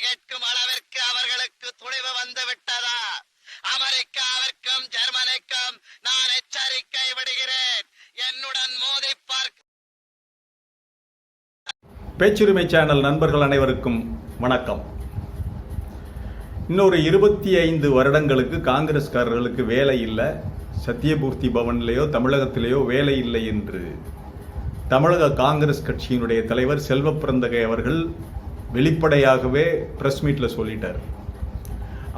கேட்கும் அளவிற்கு அவர்களுக்கு துணிவு வந்து விட்டதா? அமெரிக்காவிற்கும் ஜெர்மனிக்கும் நான் எச்சரிக்கை விடுகிறேன். என்னுடன் மோதி பார்க்க. பேச்சுரிமை சேனல் நண்பர்கள் அனைவருக்கும் வணக்கம். இன்னொரு 25 வருடங்களுக்கு காங்கிரஸ்காரர்களுக்கு வேலை இல்லை, சத்தியமூர்த்தி பவன்லேயோ தமிழகத்திலேயோ வேலை இல்லை என்று தமிழக காங்கிரஸ் கட்சியினுடைய தலைவர் செல்வ பிறந்தகை அவர்கள் வெளிப்படையாகவே பிரஸ் மீட்டில் சொல்லிட்டார்.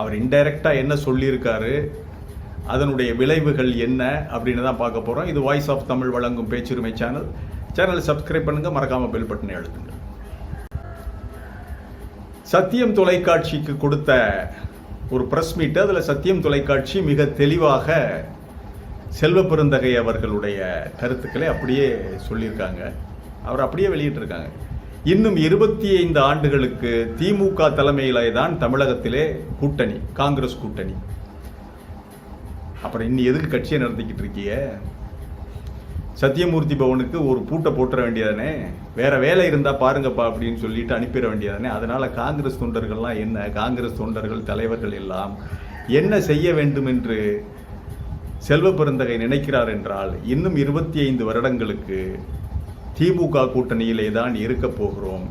அவர் இன்டைரக்டாக என்ன சொல்லியிருக்காரு, அதனுடைய விளைவுகள் என்ன அப்படின்னு தான் பார்க்க போகிறோம். இது வாய்ஸ் ஆஃப் தமிழ் வழங்கும் பேச்சுரிமை சேனலை சப்ஸ்கிரைப் பண்ணுங்கள், மறக்காமல் பெல் பட்டனை அழுத்துங்க. சத்தியம் தொலைக்காட்சிக்கு கொடுத்த ஒரு பிரஸ் மீட், அதில் சத்தியம் தொலைக்காட்சி மிக தெளிவாக செல்வ பெருந்தகை அவர்களுடைய கருத்துக்களை அப்படியே சொல்லியிருக்காங்க. அவர் அப்படியே வெளியிட்டிருக்காங்க. இன்னும் 25 ஆண்டுகளுக்கு திமுக தலைமையிலே தான் தமிழகத்திலே கூட்டணி, காங்கிரஸ் கூட்டணி. அப்புறம் இன்னும் எதுக்கு கட்சியை நடத்திக்கிட்டு இருக்கிய? சத்தியமூர்த்தி பவனுக்கு ஒரு பூட்டை போட்டுற வேண்டியதானே, வேற வேலை இருந்தா பாருங்கப்பா அப்படின்னு சொல்லிட்டு அனுப்பிட வேண்டியதானே. அதனால காங்கிரஸ் தொண்டர்கள்லாம் என்ன, காங்கிரஸ் தொண்டர்கள் தலைவர்கள் எல்லாம் என்ன செய்ய வேண்டும் என்று செல்வ பெருந்தகை நினைக்கிறார் என்றால், இன்னும் 25 வருடங்களுக்கு திமுக கூட்டணியிலே தான் இருக்க போகிறோம்.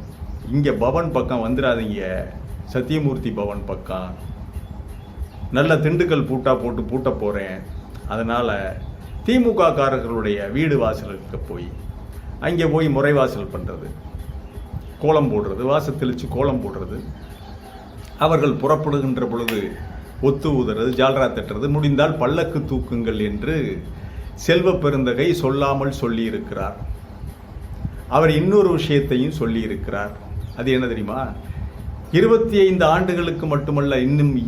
இங்கே பவன் பக்கம் வந்துடாதீங்க, சத்தியமூர்த்தி பவன் பக்கம் நல்ல திண்டுக்கல் பூட்டா போட்டு பூட்ட போகிறேன். அதனால் திமுக காரர்களுடைய வீடு வாசலுக்கு போய் அங்கே போய் முறைவாசல் பண்ணுறது, கோலம் போடுறது, வாசல் தெளித்து கோலம் போடுறது, அவர்கள் புறப்படுகின்ற பொழுது ஒத்து ஊதுறது, ஜால்ரா தட்டுறது, முடிந்தால் பல்லக்கு தூக்குங்கள் என்று செல்வ பெருந்தகை சொல்லாமல் சொல்லியிருக்கிறார். அவர் இன்னொரு விஷயத்தையும் சொல்லியிருக்கிறார். அது என்ன தெரியுமா? 25 ஆண்டுகளுக்கு மட்டுமல்ல,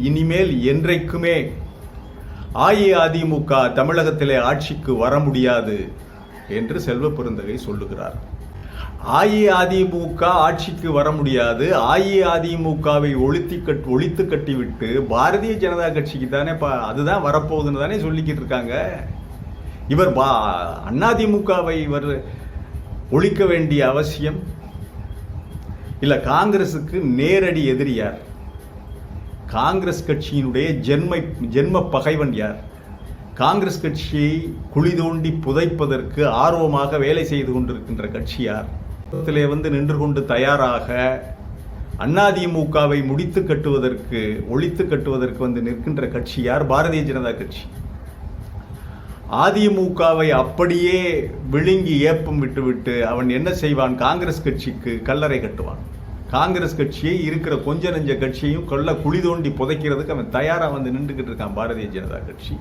இனிமேல் என்றைக்குமே அஇஅதிமுக தமிழகத்திலே ஆட்சிக்கு வர முடியாது என்று செல்வ பெருந்தகை சொல்லுகிறார். அஇஅதிமுக ஆட்சிக்கு வர முடியாது, அஇஅதிமுகவை ஒழித்து கட்டிவிட்டு பாரதிய ஜனதா கட்சிக்கு தானே அதுதான் வரப்போகுதுன்னு தானே சொல்லிக்கிட்டு இருக்காங்க. இவர் அதிமுகவை இவர் ஒழிக்க வேண்டிய அவசியம் இல்லை. காங்கிரசுக்கு நேரடி எதிரி யார்? காங்கிரஸ் கட்சியினுடைய ஜென்ம பகைவன் யார்? காங்கிரஸ் கட்சியை குழி தோண்டி புதைப்பதற்கு ஆர்வமாக வேலை செய்து கொண்டிருக்கின்ற கட்சி யார்? நின்று கொண்டு தயாராக அதிமுகவை ஒழித்து கட்டுவதற்கு நிற்கின்ற கட்சி யார்? பாரதிய ஜனதா கட்சி. அதிமுகவை அப்படியே விழுங்கி ஏப்பம் விட்டுவிட்டு அவன் என்ன செய்வான்? காங்கிரஸ் கட்சிக்கு கல்லறை கட்டுவான். காங்கிரஸ் கட்சியை இருக்கிற கொஞ்ச நெஞ்ச கட்சியையும் குழி தோண்டி புதைக்கிறதுக்கு அவன் தயாராக நின்றுகிட்டு இருக்கான் பாரதிய ஜனதா கட்சி.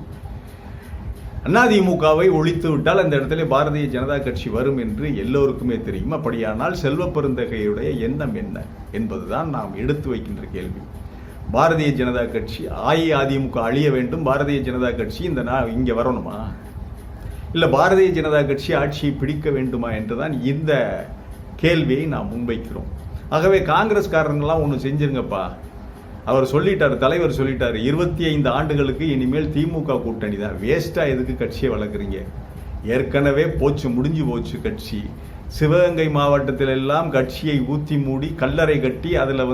அதிமுகவை ஒழித்து விட்டால் அந்த இடத்துல பாரதிய ஜனதா கட்சி வரும் என்று எல்லோருக்குமே தெரியும். அப்படியானால் செல்வ பெருந்தகையுடைய எண்ணம் என்ன என்பதுதான் நாம் எடுத்து வைக்கின்ற கேள்வி. பாரதிய ஜனதா கட்சி, அஇஅதிமுக அழிய வேண்டும், பாரதிய ஜனதா கட்சி இங்கே வரணுமா, இல்லை பாரதிய ஜனதா கட்சி ஆட்சியை பிடிக்க வேண்டுமா என்றுதான் இந்த கேள்வியை நாம் முன்வைக்கிறோம். ஆகவே காங்கிரஸ்காரங்களாம் ஒன்று செஞ்சிருங்கப்பா. அவர் சொல்லிட்டார், தலைவர் சொல்லிட்டார், 25 ஆண்டுகளுக்கு இனிமேல் திமுக கூட்டணி தான். வேஸ்ட்டாக எதுக்கு கட்சியை வளர்க்குறீங்க? ஏற்கனவே முடிஞ்சு போச்சு கட்சி. சிவகங்கை மாவட்டத்தில் எல்லாம் கட்சியை ஊற்றி மூடி கல்லறை கட்டி அதில்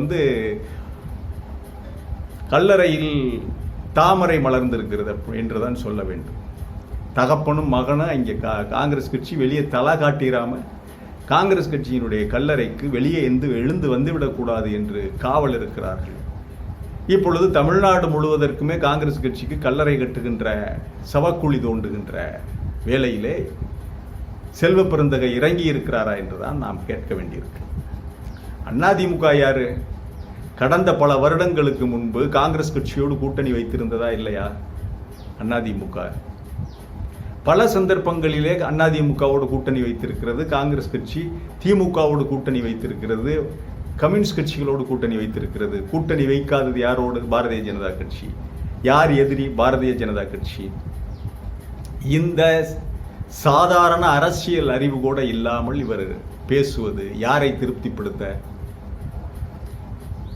கல்லறையில் தாமரை மலர்ந்திருக்கிறது என்றுதான் சொல்ல வேண்டும். தகப்பனும் மகனும் இங்கே காங்கிரஸ் கட்சி வெளியே தலா காட்டிராம காங்கிரஸ் கட்சியினுடைய கல்லறைக்கு வெளியே எழுந்து வந்துவிடக்கூடாது என்று காவல் இருக்கிறார்கள். இப்பொழுது தமிழ்நாடு முழுவதற்குமே காங்கிரஸ் கட்சிக்கு கல்லறை கட்டுகின்ற, சவக்குழி தோண்டுகின்ற வேளையிலே செல்வ பெருந்தகை இறங்கி இருக்கிறாரா என்றுதான் நாம் கேட்க வேண்டியிருக்கு. அதிமுக யாரு? கடந்த பல வருடங்களுக்கு முன்பு காங்கிரஸ் கட்சியோடு கூட்டணி வைத்திருந்ததா இல்லையா? அதிமுக பல சந்தர்ப்பங்களிலே அதிமுகவோடு கூட்டணி வைத்திருக்கிறது. காங்கிரஸ் கட்சி திமுகவோடு கூட்டணி வைத்திருக்கிறது, கம்யூனிஸ்ட் கட்சிகளோடு கூட்டணி வைத்திருக்கிறது. கூட்டணி வைக்காதது யாரோடு? பாரதிய ஜனதா கட்சி. யார் எதிரி? பாரதிய ஜனதா கட்சி. இந்த சாதாரண அரசியல் அறிவு கூட இல்லாமல் இவர் பேசுவது யாரை திருப்திப்படுத்த?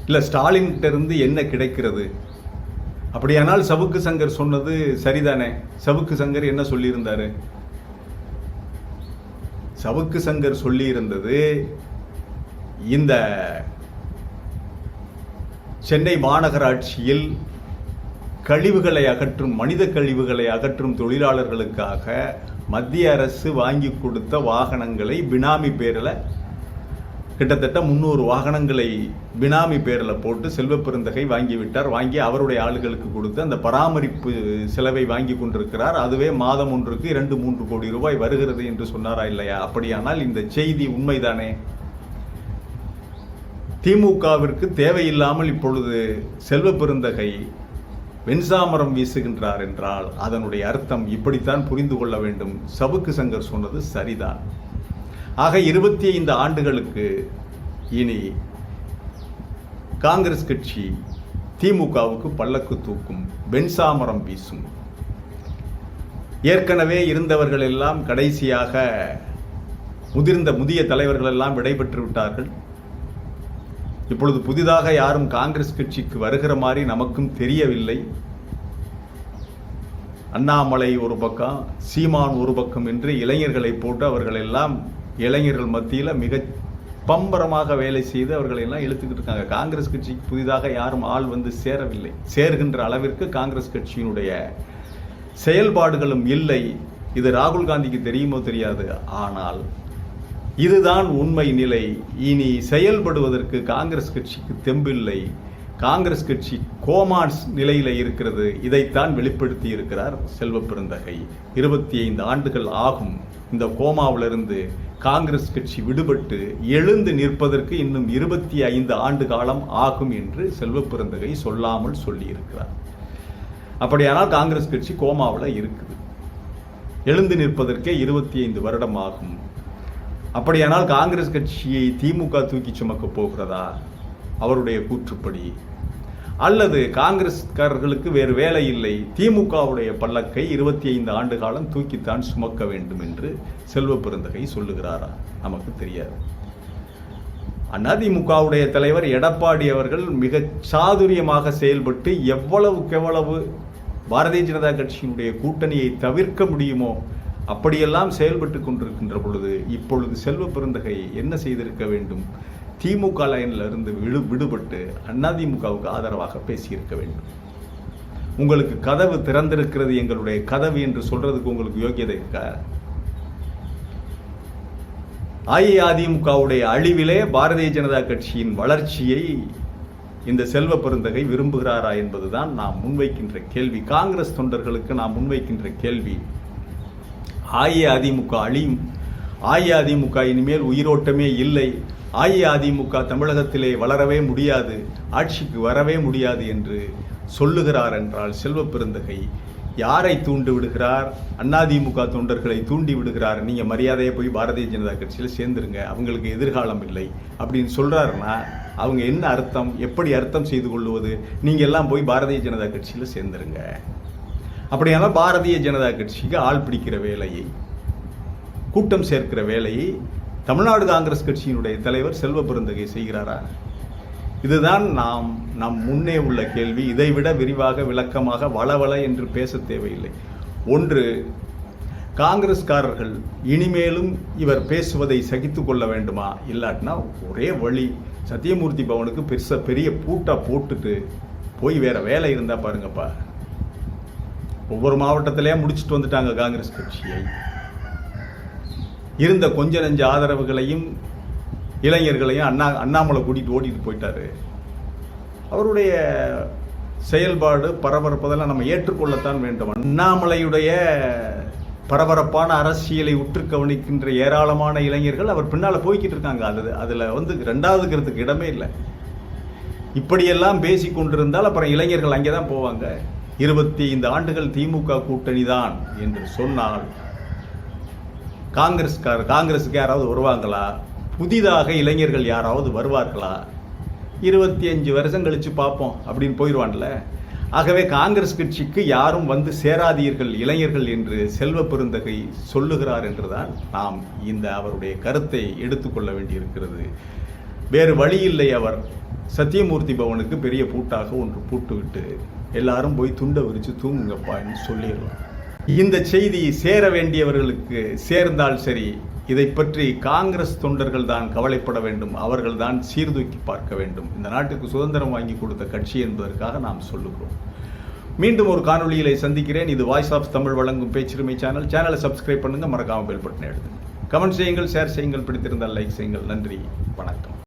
இல்லை ஸ்டாலின்கிட்ட இருந்து என்ன கிடைக்கிறது? அப்படியானால் சவுக்கு சங்கர் சொன்னது சரிதானே? சவுக்கு சங்கர் என்ன சொல்லியிருந்தாரு? சவுக்கு சங்கர் சொல்லியிருந்தது, இந்த சென்னை மாநகராட்சியில் கழிவுகளை அகற்றும், மனித கழிவுகளை அகற்றும் தொழிலாளர்களுக்காக மத்திய அரசு வாங்கி கொடுத்த வாகனங்களை பினாமி பேரில் கிட்டத்தட்ட 300 வாகனங்களை பினாமி பேரில் போட்டு செல்வப்பெருந்தகை வாங்கிவிட்டார். வாங்கி அவருடைய ஆளுகளுக்கு கொடுத்து அந்த பராமரிப்பு செலவை வாங்கி கொண்டிருக்கிறார். அதுவே மாதம் ஒன்றுக்கு 2-3 கோடி ரூபாய் வருகிறது என்று சொன்னாரா இல்லையா? அப்படியானால் இந்த செய்தி உண்மைதானே? திமுகவிற்கு தேவையில்லாமல் இப்பொழுது செல்வப்பெருந்தகை வெண்சாமரம் வீசுகின்றார் என்றால் அதனுடைய அர்த்தம் இப்படித்தான் புரிந்து கொள்ள வேண்டும். சவுக்கு சங்கர் சொன்னது சரிதான். ஆக 25 ஆண்டுகளுக்கு இனி காங்கிரஸ் கட்சி திமுகவுக்கு பல்லக்கு தூக்கும், வெண்சாமரம் வீசும். ஏற்கனவே இருந்தவர்கள் எல்லாம் கடைசியாக முதிய தலைவர்கள் எல்லாம் விடைபெற்று விட்டார்கள். இப்பொழுது புதிதாக யாரும் காங்கிரஸ் கட்சிக்கு வருகிற மாதிரி நமக்கும் தெரியவில்லை. அண்ணாமலை ஒரு பக்கம், சீமான் ஒரு பக்கம் என்று இளைஞர்களை போட்டு அவர்கள் எல்லாம் இளைஞர்கள் மத்தியில் மிக பம்பரமாக வேலை செய்து அவர்களை எல்லாம் இழுத்துக்கிட்டு இருக்காங்க. காங்கிரஸ் கட்சிக்கு புதிதாக யாரும் ஆள் வந்து சேரவில்லை. சேர்கின்ற அளவிற்கு காங்கிரஸ் கட்சியினுடைய செயல்பாடுகளும் இல்லை. இது ராகுல் காந்திக்கு தெரியுமோ தெரியாது. ஆனால் இதுதான் உண்மை நிலை. இனி செயல்படுவதற்கு காங்கிரஸ் கட்சிக்கு தெம்பில்லை. காங்கிரஸ் கட்சி கோமான்ஸ் நிலையில் இருக்கிறது. இதைத்தான் வெளிப்படுத்தி இருக்கிறார் செல்வப்பெருந்தகை. 25 ஆண்டுகள் ஆகும் இந்த கோமாவிலிருந்து காங்கிரஸ் கட்சி விடுபட்டு எழுந்து நிற்பதற்கு இன்னும் 25 ஆண்டு காலம் ஆகும் என்று செல்வப்பெருந்தகை சொல்லாமல் சொல்லியிருக்கிறார். அப்படியானால் காங்கிரஸ் கட்சி கோமாவில் இருக்குது. எழுந்து நிற்பதற்கே 25 வருடம் ஆகும். அப்படியானால் காங்கிரஸ் கட்சியை திமுக தூக்கி சுமக்க போகிறதா அவருடைய கூற்றுப்படி? அல்லது காங்கிரஸ்காரர்களுக்கு வேறு வேலை இல்லை, திமுகவுடைய பல்லக்கை 25 ஆண்டு காலம் தூக்கித்தான் சுமக்க வேண்டும் என்று செல்வப்பெருந்தகை சொல்லுகிறாரா? நமக்கு தெரியாது. அதிமுகவுடைய தலைவர் எடப்பாடி அவர்கள் மிக சாதுரியமாக செயல்பட்டு எவ்வளவு பாரதிய ஜனதா கட்சியினுடைய கூட்டணியை தவிர்க்க முடியுமோ அப்படியெல்லாம் செயல்பட்டு கொண்டிருக்கின்ற பொழுது இப்பொழுது செல்வப்பெருந்தகை என்ன செய்திருக்க வேண்டும்? திமுக லைன்ல இருந்து விடுபட்டு அதிமுகவுக்கு ஆதரவாக பேசியிருக்க வேண்டும். உங்களுக்கு கதவு திறந்திருக்கிறது, எங்களுடைய கதவு என்று சொல்றதுக்கு உங்களுக்கு யோகியதை இருக்கா? அஇஅதிமுகவுடைய அழிவிலே பாரதிய ஜனதா கட்சியின் வளர்ச்சியை இந்த செல்வப்பெருந்தகை விரும்புகிறாரா என்பதுதான் நாம் முன்வைக்கின்ற கேள்வி. காங்கிரஸ் தொண்டர்களுக்கு நாம் முன்வைக்கின்ற கேள்வி. அஇஅதிமுக அழியும், அஇஅதிமுக இனிமேல் உயிரோட்டமே இல்லை, அஇஅதிமுக தமிழகத்திலே வளரவே முடியாது, ஆட்சிக்கு வரவே முடியாது என்று சொல்லுகிறார் என்றால் செல்வப்பெருந்தகை யாரை தூண்டி விடுகிறார்? அதிமுக தொண்டர்களை தூண்டி விடுகிறார். நீங்க மரியாதையை போய் பாரதிய ஜனதா கட்சியில் சேர்ந்துருங்க, அவங்களுக்கு எதிர்காலம் இல்லை அப்படின்னு சொல்றாருன்னா அவங்க என்ன அர்த்தம்? எப்படி அர்த்தம் செய்து கொள்வது? நீங்க எல்லாம் போய் பாரதிய ஜனதா கட்சியில் சேர்ந்துருங்க. அப்படியானால் பாரதிய ஜனதா கட்சிக்கு ஆள் பிடிக்கிற வேலையை, கூட்டம் சேர்க்கிற வேலையை தமிழ்நாடு காங்கிரஸ் கட்சியினுடைய தலைவர் செல்வப்பெருந்தகை செய்கிறாரா? இதுதான் நம் முன்னே உள்ள கேள்வி. இதைவிட விரிவாக விளக்கமாக வளவள என்று பேச தேவையில்லை. ஒன்று, காங்கிரஸ்காரர்கள் இனிமேலும் இவர் பேசுவதை சகித்து கொள்ள வேண்டுமா? இல்லாட்டினா ஒரே வழி, சத்தியமூர்த்தி பவனுக்கு பெரிய பூட்டா போட்டுட்டு போய் வேற வேலை இருந்தா பாருங்கப்பா. ஒவ்வொரு மாவட்டத்திலேயே முடிச்சுட்டு வந்துட்டாங்க காங்கிரஸ் கட்சியை. இருந்த கொஞ்ச நெஞ்ச ஆதரவுகளையும் இளைஞர்களையும் அண்ணாமலை கூட்டிட்டு ஓட்டிட்டு போயிட்டாரு. அவருடைய செயல்பாடு பரபரப்பதெல்லாம் நம்ம ஏற்றுக்கொள்ளத்தான் வேண்டும். அண்ணாமலையுடைய பரபரப்பான அரசியலை உற்று கவனிக்கின்ற ஏராளமான இளைஞர்கள் அவர் பின்னால போய்கிட்டு இருக்காங்க. அதுல ரெண்டாவதுக்கிறதுக்கு இடமே இல்லை. இப்படியெல்லாம் பேசி கொண்டிருந்தால் அப்புறம் இளைஞர்கள் அங்கேதான் போவாங்க. 25 ஆண்டுகள் திமுக கூட்டணி தான் என்று சொன்னால் காங்கிரஸுக்கு யாராவது வருவாங்களா? புதிதாக இளைஞர்கள் யாராவது வருவார்களா? 25 வருஷம் கழிச்சு பார்ப்போம் அப்படின்னு போயிடுவான்ல. ஆகவே காங்கிரஸ் கட்சிக்கு யாரும் வந்து சேராதீர்கள் இளைஞர்கள் என்று செல்வப்பெருந்தகை சொல்லுகிறார் என்றுதான் நாம் இந்த அவருடைய கருத்தை எடுத்துக்கொள்ள வேண்டியிருக்கிறது. வேறு வழி இல்லை. அவர் சத்தியமூர்த்தி பவனுக்கு பெரிய பூட்டாக ஒன்று பூட்டுவிட்டு எல்லாரும் போய் துண்டை விரிச்சு தூங்குங்கப்பான்னு சொல்லிடலாம். இந்த செய்தி சேர வேண்டியவர்களுக்கு சேர்ந்தால் சரி, இதை பற்றி காங்கிரஸ் தொண்டர்கள் தான் கவலைப்பட வேண்டும், அவர்கள் தான் சீர்தூக்கி பார்க்க வேண்டும். இந்த நாட்டுக்கு சுதந்திரம் வாங்கி கொடுத்த கட்சி என்பதற்காக நாம் சொல்லுகிறோம். மீண்டும் ஒரு காணொளியிலே சந்திக்கிறேன். இது வாய்ஸ் ஆஃப் தமிழ் வழங்கும் பேச்சுரிமை சேனலை சப்ஸ்கிரைப் பண்ணுங்க, மறக்காம பெல் பட்டனை எடுத்துங்க. கமெண்ட் செய்யுங்கள், ஷேர் செய்யுங்கள், பிடித்திருந்தால் லைக் செய்யுங்கள். நன்றி, வணக்கம்.